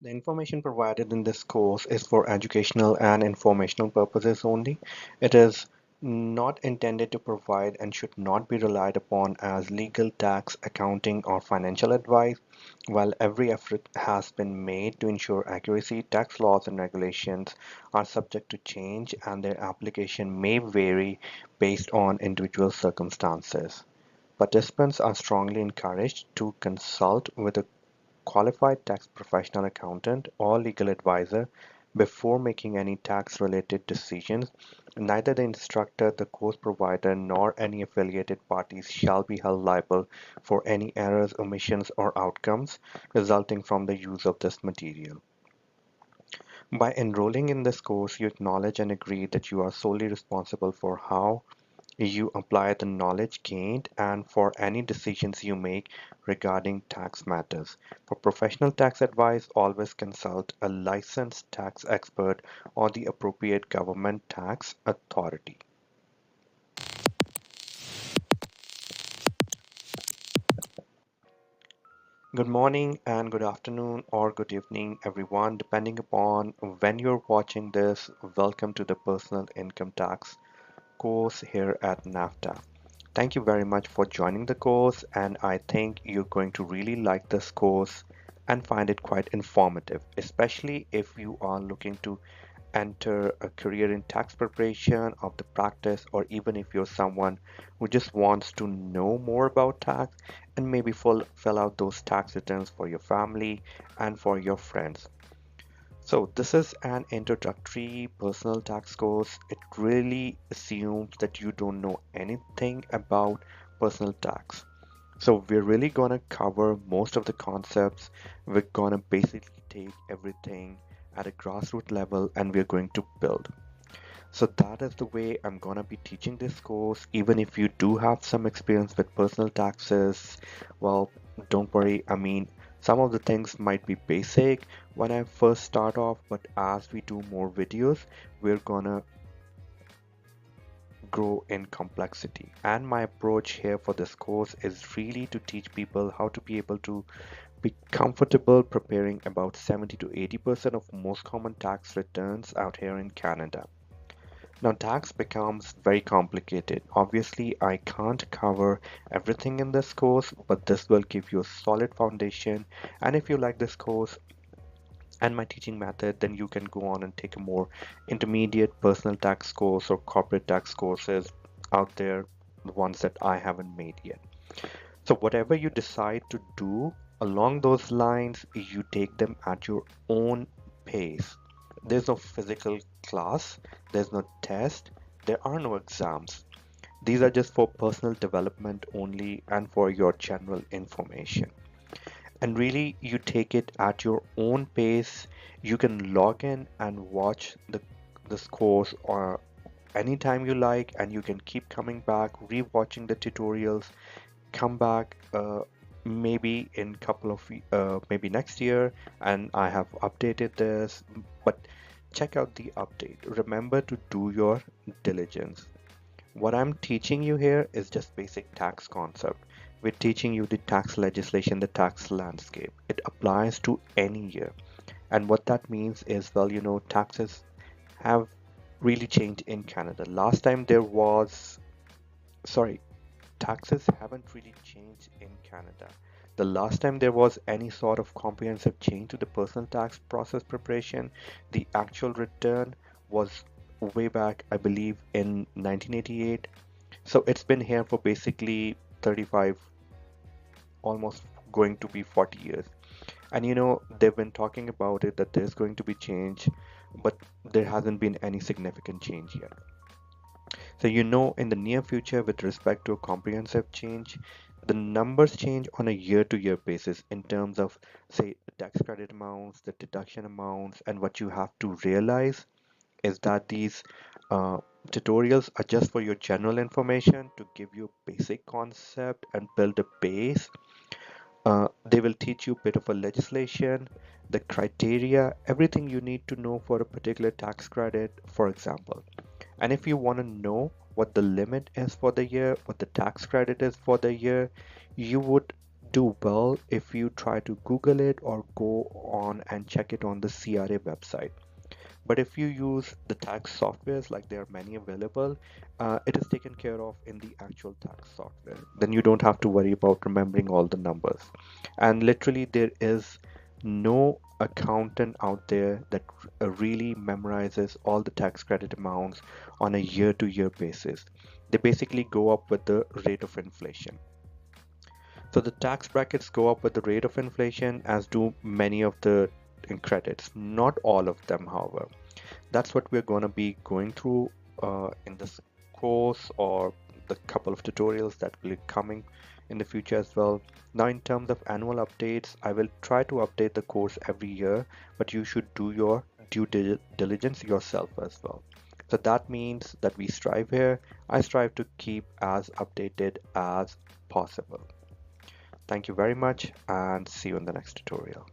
The information provided in this course is for educational and informational purposes only. It is not intended to provide and should not be relied upon as legal, tax, accounting, or financial advice. While every effort has been made to ensure accuracy, tax laws and regulations are subject to change and their application may vary based on individual circumstances. Participants are strongly encouraged to consult with a qualified tax professional accountant or legal advisor before making any tax-related decisions. Neither the instructor, the course provider, nor any affiliated parties shall be held liable for any errors, omissions, or outcomes resulting from the use of this material. By enrolling in this course, you acknowledge and agree that you are solely responsible for how you apply the knowledge gained and for any decisions you make regarding tax matters. For professional tax advice, always consult a licensed tax expert or the appropriate government tax authority. Good morning and good afternoon or good evening, everyone, depending upon when you're watching this. Welcome to the Personal Income Tax course here at NAFTA. Thank you very much for joining the course, and I think you're going to really like this course and find it quite informative, especially if you are looking to enter a career in tax preparation of the practice, or even if you're someone who just wants to know more about tax and maybe fill out those tax returns for your family and for your friends. So this is an introductory personal tax course. It really assumes that you don't know anything about personal tax. So we're really gonna cover most of the concepts. We're gonna basically take everything at a grassroots level and we're going to build. So that is the way I'm gonna be teaching this course. Even if you do have some experience with personal taxes, well, don't worry. I mean, some of the things might be basic when I first start off, but as we do more videos, we're gonna grow in complexity. And my approach here for this course is really to teach people how to be able to be comfortable preparing about 70 to 80% of most common tax returns out here in Canada. Now, tax becomes very complicated. Obviously, I can't cover everything in this course, but this will give you a solid foundation. And if you like this course and my teaching method, then you can go on and take a more intermediate personal tax course or corporate tax courses out there, the ones that I haven't made yet. So, whatever you decide to do along those lines, you take them at your own pace. There's no physical class, there's no test, there are no exams. These are just for personal development only and for your general information. And really, you take it at your own pace. You can log in and watch this course or anytime you like, and you can keep coming back, rewatching the tutorials, come back maybe in couple of maybe next year, and I have updated this, but check out the update. Remember to do your diligence. What I'm teaching you here is just basic tax concept. We're teaching you the tax legislation, the tax landscape. It applies to any year. And what that means is, well, taxes have really changed in Canada. Last time there was, sorry, taxes haven't really changed in Canada. The last time there was any sort of comprehensive change to the personal tax process preparation, the actual return was way back, I believe, in 1988. So it's been here for basically 35, almost going to be 40 years. And they've been talking about it that there's going to be change, but there hasn't been any significant change yet. So in the near future, with respect to a comprehensive change, the numbers change on a year-to-year basis in terms of, say, the tax credit amounts, the deduction amounts, and what you have to realize is that these uh, tutorials are just for your general information to give you a basic concept and build a base. They will teach you a bit of a legislation, the criteria, everything you need to know for a particular tax credit, for example. And if you want to know what the limit is for the year, what the tax credit is for the year, you would do well if you try to Google it or go on and check it on the CRA website. But if you use the tax softwares, like there are many available, it is taken care of in the actual tax software. Then you don't have to worry about remembering all the numbers. And literally, there is no accountant out there that really memorizes all the tax credit amounts on a year-to-year basis. They basically go up with the rate of inflation. So the tax brackets go up with the rate of inflation, as do many of the credits. Not all of them, however. That's what we're going to be going through in this course, or the couple of tutorials that will be coming in the future as well. Now, in terms of annual updates, I will try to update the course every year, but you should do your due diligence yourself as well. So that means that we strive here. I strive to keep as updated as possible. Thank you very much, and see you in the next tutorial.